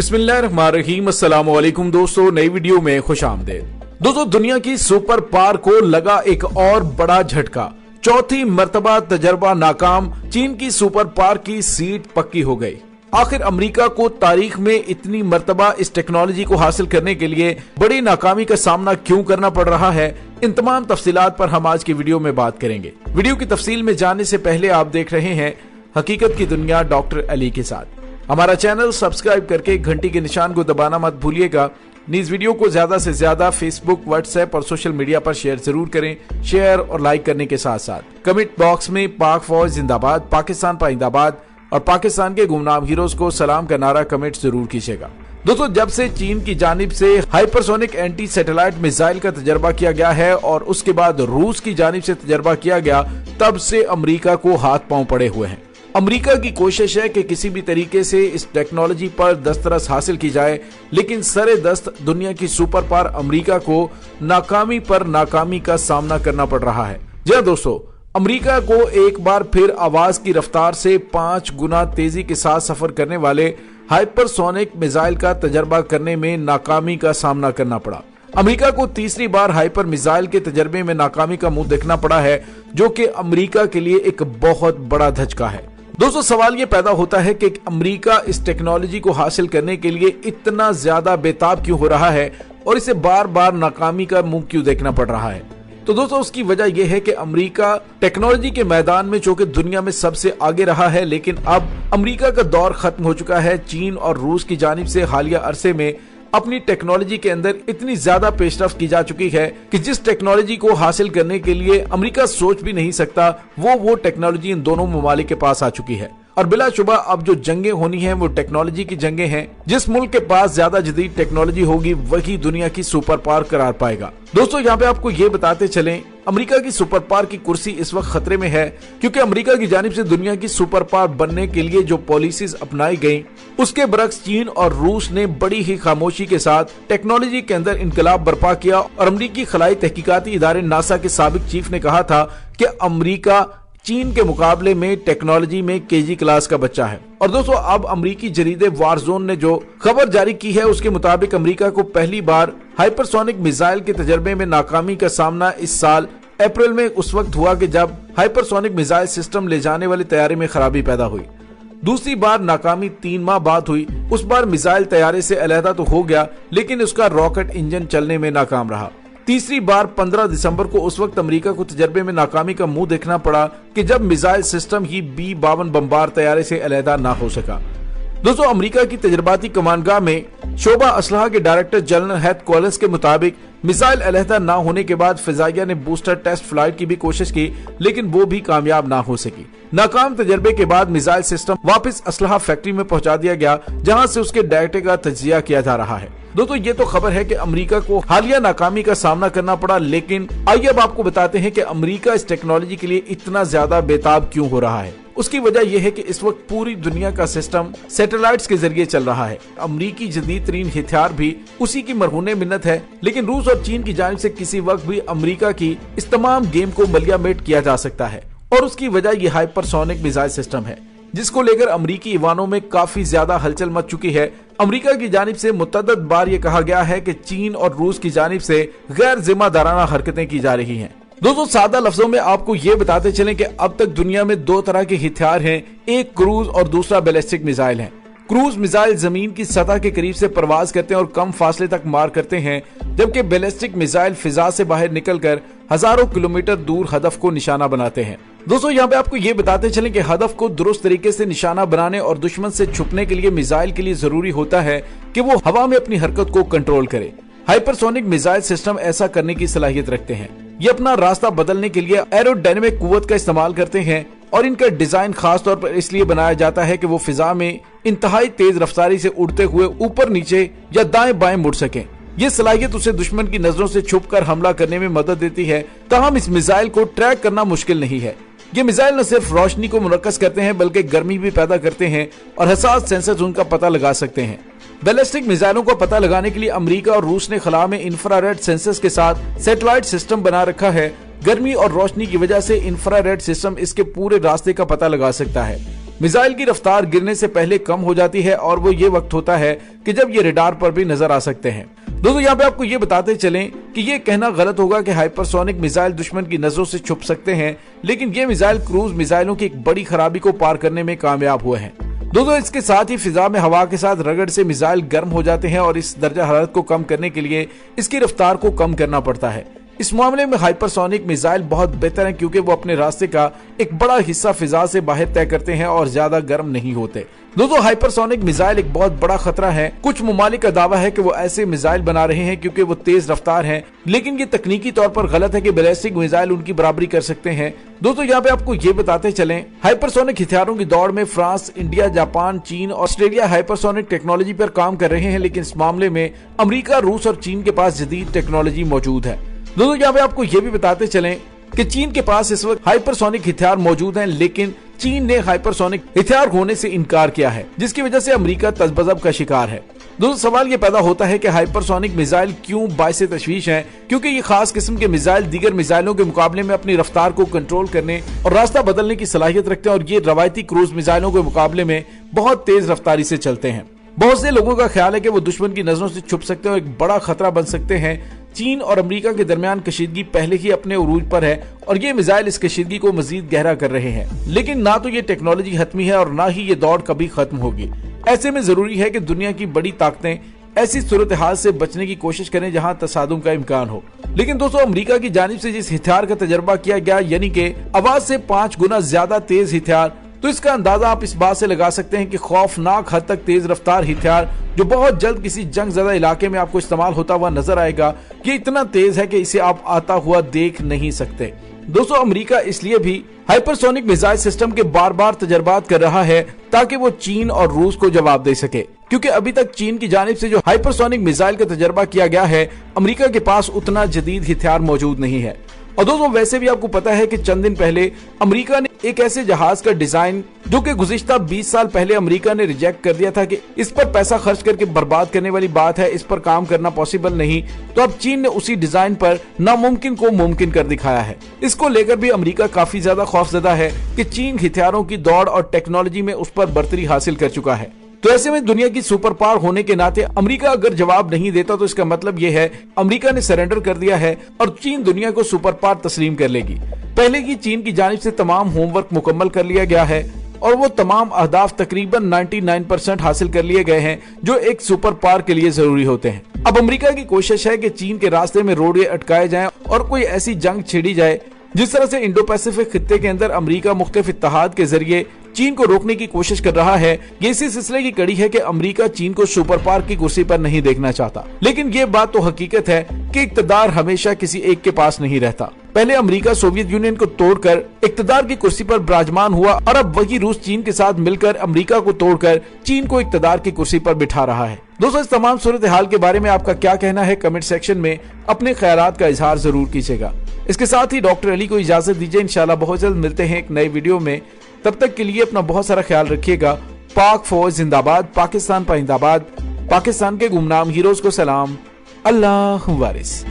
बिस्मिल्लाहिर्रहमानिर्रहीम। अस्सलाम वालेकुम दोस्तों, नई वीडियो में खुश आमदेद। दोस्तों, दुनिया की सुपर पावर को लगा एक और बड़ा झटका। चौथी मर्तबा तजर्बा नाकाम, चीन की सुपर पावर की सीट पक्की हो गई। आखिर अमेरिका को तारीख में इतनी मर्तबा इस टेक्नोलॉजी को हासिल करने के लिए बड़ी नाकामी का सामना क्यों करना पड़ रहा है, इन तमाम तफसीलात पर हम आज की वीडियो में बात करेंगे। वीडियो की तफसील में जाने से पहले आप देख रहे हैं हकीकत की दुनिया डॉक्टर अली के साथ। हमारा चैनल सब्सक्राइब करके घंटी के निशान को दबाना मत भूलिएगा। इस वीडियो को ज्यादा से ज्यादा फेसबुक, व्हाट्सएप और सोशल मीडिया पर शेयर जरूर करें। शेयर और लाइक करने के साथ साथ कमेंट बॉक्स में पाक फौज जिंदाबाद, पाकिस्तान पाइंदाबाद और पाकिस्तान के गुमनाम हीरोज को सलाम का नारा कमेंट जरूर कीजिएगा। दोस्तों, जब से चीन की जानिब से हाइपरसोनिक एंटी सैटेलाइट मिसाइल का तजर्बा किया गया है और उसके बाद रूस की जानिब से तजर्बा किया गया, तब से अमेरिका को हाथ पांव पड़े हुए हैं। अमेरिका की कोशिश है कि किसी भी तरीके से इस टेक्नोलॉजी पर दस्तरस हासिल की जाए, लेकिन सरे दस्त दुनिया की सुपर पावर अमेरिका को नाकामी पर नाकामी का सामना करना पड़ रहा है। जी हां दोस्तों, अमेरिका को एक बार फिर आवाज की रफ्तार से 5 गुना तेजी के साथ सफर करने वाले हाइपरसोनिक मिसाइल का तजर्बा करने में नाकामी का सामना करना पड़ा। अमेरिका को तीसरी बार हाइपर मिसाइल के तजर्बे में नाकामी का मुंह देखना पड़ा है, जो कि अमेरिका के लिए एक बहुत बड़ा धचका है। दोस्तों, सवाल ये पैदा होता है कि अमेरिका इस टेक्नोलॉजी को हासिल करने के लिए इतना ज्यादा बेताब क्यों हो रहा है और इसे बार बार नाकामी का मुंह क्यों देखना पड़ रहा है। तो दोस्तों, उसकी वजह यह है कि अमेरिका टेक्नोलॉजी के मैदान में चूंकि दुनिया में सबसे आगे रहा है, लेकिन अब अमेरिका का दौर खत्म हो चुका है। चीन और रूस की जानिब से हालिया अरसे में अपनी टेक्नोलॉजी के अंदर इतनी ज्यादा पेशरफ्त की जा चुकी है कि जिस टेक्नोलॉजी को हासिल करने के लिए अमेरिका सोच भी नहीं सकता, वो टेक्नोलॉजी इन दोनों ममालिक के पास आ चुकी है। और बिलाशुबा अब जो जंगें होनी हैं वो टेक्नोलॉजी की जंगें हैं। जिस मुल्क के पास ज्यादा जदीद टेक्नोलॉजी होगी वही दुनिया की सुपर पावर करार पाएगा। दोस्तों, यहाँ पे आपको ये बताते चलें, अमेरिका की सुपर पावर की कुर्सी इस वक्त खतरे में है, क्योंकि अमेरिका की जानिब से दुनिया की सुपर पावर बनने के लिए जो पॉलिसीज अपनाई गई, उसके बरक्स चीन और रूस ने बड़ी ही खामोशी के साथ टेक्नोलॉजी के अंदर इनकलाब बर्पा किया। और अमेरिकी खलाई तहकीकाती इदारे नासा के साबिक चीफ ने कहा था कि अमेरिका चीन के मुकाबले में टेक्नोलॉजी में केजी क्लास का बच्चा है। और दोस्तों, अब अमेरिकी जरीदे वारजोन ने जो खबर जारी की है, उसके मुताबिक अमेरिका को पहली बार हाइपरसोनिक मिसाइल के तजर्बे में नाकामी का सामना इस साल अप्रैल में उस वक्त हुआ कि जब हाइपरसोनिक मिसाइल सिस्टम ले जाने वाले तैयारे में खराबी पैदा हुई। दूसरी बार नाकामी 3 माह बाद हुई। उस बार मिसाइल तैयारे से अलहदा तो हो गया, लेकिन उसका रॉकेट इंजन चलने में नाकाम रहा। तीसरी बार 15 दिसंबर को उस वक्त अमेरिका को तजर्बे में नाकामी का मुंह देखना पड़ा कि जब मिसाइल सिस्टम ही B-52 बमबार तैयारे से अलहदा ना हो सका। दोस्तों, अमेरिका की तजर्बाती कमानगाह में शोबा असलहा के डायरेक्टर जनरल हैथ कॉलिंस के मुताबिक मिसाइल अलहदा ना होने के बाद फिजाइया ने बूस्टर टेस्ट फ्लाइट की भी कोशिश की, लेकिन वो भी कामयाब ना हो सकी। नाकाम तजर्बे के बाद मिसाइल सिस्टम वापस असलहा फैक्ट्री में पहुंचा दिया गया, जहां से उसके डाटा का तजिया किया जा रहा है। दोस्तों, ये तो खबर है कि अमेरिका को हालिया नाकामी का सामना करना पड़ा, लेकिन आइए अब आपको बताते हैं कि अमेरिका इस टेक्नोलॉजी के लिए इतना ज्यादा बेताब क्यों हो रहा है। उसकी वजह यह है कि इस वक्त पूरी दुनिया का सिस्टम सैटेलाइट्स के जरिए चल रहा है। अमेरिकी जदीद तरीन हथियार भी उसी की मरहूने मिन्नत है, लेकिन रूस और चीन की जानिब से किसी वक्त भी अमेरिका की इस तमाम गेम को मलियामेट किया जा सकता है। और उसकी वजह यह हाइपरसोनिक मिसाइल सिस्टम है, जिसको लेकर अमेरिकी ईवानों में काफी ज्यादा हलचल मच चुकी है। अमेरिका की जानिब से मुतअद्दिद बार ये कहा गया है कि चीन और रूस की जानिब से गैर जिम्मेदाराना हरकतें की जा रही हैं। दोस्तों, सादा लफ्जों में आपको ये बताते चलें कि अब तक दुनिया में 2 तरह के हथियार हैं, एक क्रूज और दूसरा बैलिस्टिक मिसाइल है। क्रूज मिसाइल जमीन की सतह के करीब से परवाज करते हैं और कम फासले तक मार करते हैं, जबकि बैलिस्टिक मिसाइल फिजा से बाहर निकलकर हजारों किलोमीटर दूर हदफ को निशाना बनाते हैं। दोस्तों, यहाँ पे आपको ये बताते चलें कि हदफ को दुरुस्त तरीके से निशाना बनाने और दुश्मन से छुपने के लिए मिसाइल के लिए जरूरी होता है कि वो हवा में अपनी हरकत को कंट्रोल करे। हाइपरसोनिक मिसाइल सिस्टम ऐसा करने की सलाहियत रखते हैं। ये अपना रास्ता बदलने के लिए एरोडायनेमिक कुव्वत का इस्तेमाल करते हैं और इनका डिजाइन खास तौर पर इसलिए बनाया जाता है कि वो फिजा में इंतहाई तेज रफ्तारी से उड़ते हुए ऊपर नीचे या दाएं बाएं मुड़ सकें। ये सलाहियत उसे दुश्मन की नजरों से छुपकर हमला करने में मदद देती है। ताहम इस मिसाइल को ट्रैक करना मुश्किल नहीं है। ये मिसाइल न सिर्फ रोशनी को मुनक्कस करते हैं, बल्कि गर्मी भी पैदा करते हैं और हसास सेंसर्स उनका पता लगा सकते हैं। बैलिस्टिक मिसाइलों का पता लगाने के लिए अमेरिका और रूस ने खला में इंफ्रारेड सेंसर्स के साथ सैटेलाइट सिस्टम बना रखा है। गर्मी और रोशनी की वजह से इंफ्रारेड सिस्टम इसके पूरे रास्ते का पता लगा सकता है। मिसाइल की रफ्तार गिरने से पहले कम हो जाती है और वो ये वक्त होता है कि जब ये रडार पर भी नजर आ सकते हैं। दोस्तों यहाँ पे आपको ये बताते चलें कि ये कहना गलत होगा कि हाइपरसोनिक मिसाइल दुश्मन की नजरों से छुप सकते हैं, लेकिन ये मिसाइल क्रूज मिसाइलों की एक बड़ी खराबी को पार करने में कामयाब हुए हैं। दोस्तों इसके साथ ही फिजा में हवा के साथ रगड़ से मिसाइल गर्म हो जाते हैं और इस दर्जा हरारत को कम करने के लिए इसकी रफ्तार को कम करना पड़ता है। इस मामले में हाइपरसोनिक मिसाइल बहुत बेहतर है क्योंकि वो अपने रास्ते का एक बड़ा हिस्सा फिजा से बाहर तय करते हैं और ज्यादा गर्म नहीं होते। दोस्तों हाइपरसोनिक मिसाइल एक बहुत बड़ा खतरा है। कुछ ममालिक का दावा है कि वो ऐसे मिसाइल बना रहे हैं क्योंकि वो तेज रफ्तार हैं, लेकिन ये तकनीकी तौर पर गलत है कि बैलिस्टिक मिसाइल उनकी बराबरी कर सकते हैं। दोस्तों यहाँ पे आपको ये बताते चलें, हाइपरसोनिक हथियारों की दौड़ में फ्रांस, इंडिया, जापान, चीन, ऑस्ट्रेलिया हाइपरसोनिक टेक्नोलॉजी पर काम कर रहे हैं, लेकिन इस मामले में अमेरिका, रूस और चीन के पास जदीद टेक्नोलॉजी मौजूद है। दोस्तों यहाँ पे आपको ये भी बताते चलें कि चीन के पास इस वक्त हाइपरसोनिक हथियार मौजूद हैं, लेकिन चीन ने हाइपरसोनिक हथियार होने से इनकार किया है, जिसकी वजह से अमेरिका तजबजब का शिकार है। दोस्तों सवाल ये पैदा होता है कि हाइपरसोनिक मिसाइल क्यों बाइसे तशवीश हैं, क्योंकि ये खास किस्म के मिसाइल दीगर मिसाइलों के मुकाबले में अपनी रफ्तार को कंट्रोल करने और रास्ता बदलने की सलाहियत रखते हैं और ये रवायती क्रूज मिसाइलों के मुकाबले में बहुत तेज रफ्तारी से चलते हैं। बहुत से लोगों का ख्याल है कि वो दुश्मन की नजरों से छुप सकते हैं और एक बड़ा खतरा बन सकते हैं। चीन और अमेरिका के दरमियान कशीदगी पहले ही अपने उरूज पर है और ये मिसाइल इस कशीदगी को मजीद गहरा कर रहे हैं, लेकिन ना तो ये टेक्नोलॉजी हतमी है और ना ही ये दौड़ कभी खत्म होगी। ऐसे में जरूरी है कि दुनिया की बड़ी ताकतें ऐसी सूरत हाल से बचने की कोशिश करें जहां तसादुम का इम्कान हो। लेकिन दोस्तों अमेरिका की जानिब से जिस हथियार का तजर्बा किया गया, यानी कि आवाज से 5 गुना ज्यादा तेज हथियार, तो इसका अंदाजा आप इस बात से लगा सकते हैं कि खौफनाक हद तक तेज रफ्तार हथियार जो बहुत जल्द किसी जंग ज़दा इलाके में आपको इस्तेमाल होता हुआ नजर आएगा, ये इतना तेज है कि इसे आप आता हुआ देख नहीं सकते। दोस्तों अमेरिका इसलिए भी हाइपरसोनिक मिसाइल सिस्टम के बार बार तजर्बात कर रहा है ताकि वो चीन और रूस को जवाब दे सके, क्योंकि अभी तक चीन की जानिब से जो हाइपरसोनिक मिसाइल का तजर्बा किया गया है, अमेरिका के पास उतना जदीद हथियार मौजूद नहीं है। और दोस्तों वैसे भी आपको पता है कि चंद दिन पहले अमेरिका ने एक ऐसे जहाज का डिजाइन जो कि गुज़िश्ता 20 साल पहले अमेरिका ने रिजेक्ट कर दिया था कि इस पर पैसा खर्च करके बर्बाद करने वाली बात है, इस पर काम करना पॉसिबल नहीं, तो अब चीन ने उसी डिजाइन पर नामुमकिन को मुमकिन कर दिखाया है। इसको लेकर भी अमेरिका काफी ज्यादा खौफजदा है कि चीन हथियारों की दौड़ और टेक्नोलॉजी में उस पर बर्तरी हासिल कर चुका है। तो ऐसे में दुनिया की सुपर पावर होने के नाते अमेरिका अगर जवाब नहीं देता तो इसका मतलब यह है अमेरिका ने सरेंडर कर दिया है और चीन दुनिया को सुपर पावर तस्लीम कर लेगी। पहले की चीन की जानिब से तमाम होमवर्क मुकम्मल कर लिया गया है और वो तमाम अहदाफ तकरीबन 99% हासिल कर लिए गए हैं जो एक सुपर पावर के लिए जरूरी होते हैं। अब अमेरिका की कोशिश है कि चीन के रास्ते में रोड़े अटकाए जाएं और कोई ऐसी जंग छिड़ी जाए जिस तरह से इंडो पैसिफिक खित्ते के अंदर अमेरिका मुख्तलिफ इत्तेहाद के जरिए चीन को रोकने की कोशिश कर रहा है। ये इसी सिलसिले की कड़ी है कि अमेरिका चीन को सुपर पावर की कुर्सी पर नहीं देखना चाहता, लेकिन ये बात तो हकीकत है कि इक्तदार हमेशा किसी एक के पास नहीं रहता। पहले अमेरिका सोवियत यूनियन को तोड़कर इक्तदार की कुर्सी पर विराजमान हुआ और अब वही रूस चीन के साथ मिलकर अमेरिका को तोड़कर चीन को इक्तदार की कुर्सी पर बिठा रहा है। दोस्तों इस तमाम सूरत हाल के बारे में आपका क्या कहना है, कमेंट सेक्शन में अपने ख्यालात का इजहार जरूर कीजिएगा। इसके साथ ही डॉक्टर अली को इजाजत दीजिए, इंशाल्लाह बहुत जल्द मिलते हैं एक नई वीडियो में। तब तक के लिए अपना बहुत सारा ख्याल रखिएगा। पाक फौज जिंदाबाद, पाकिस्तान पाइंदाबाद, पाकिस्तान के गुमनाम हीरोज को सलाम, अल्लाह वारिस।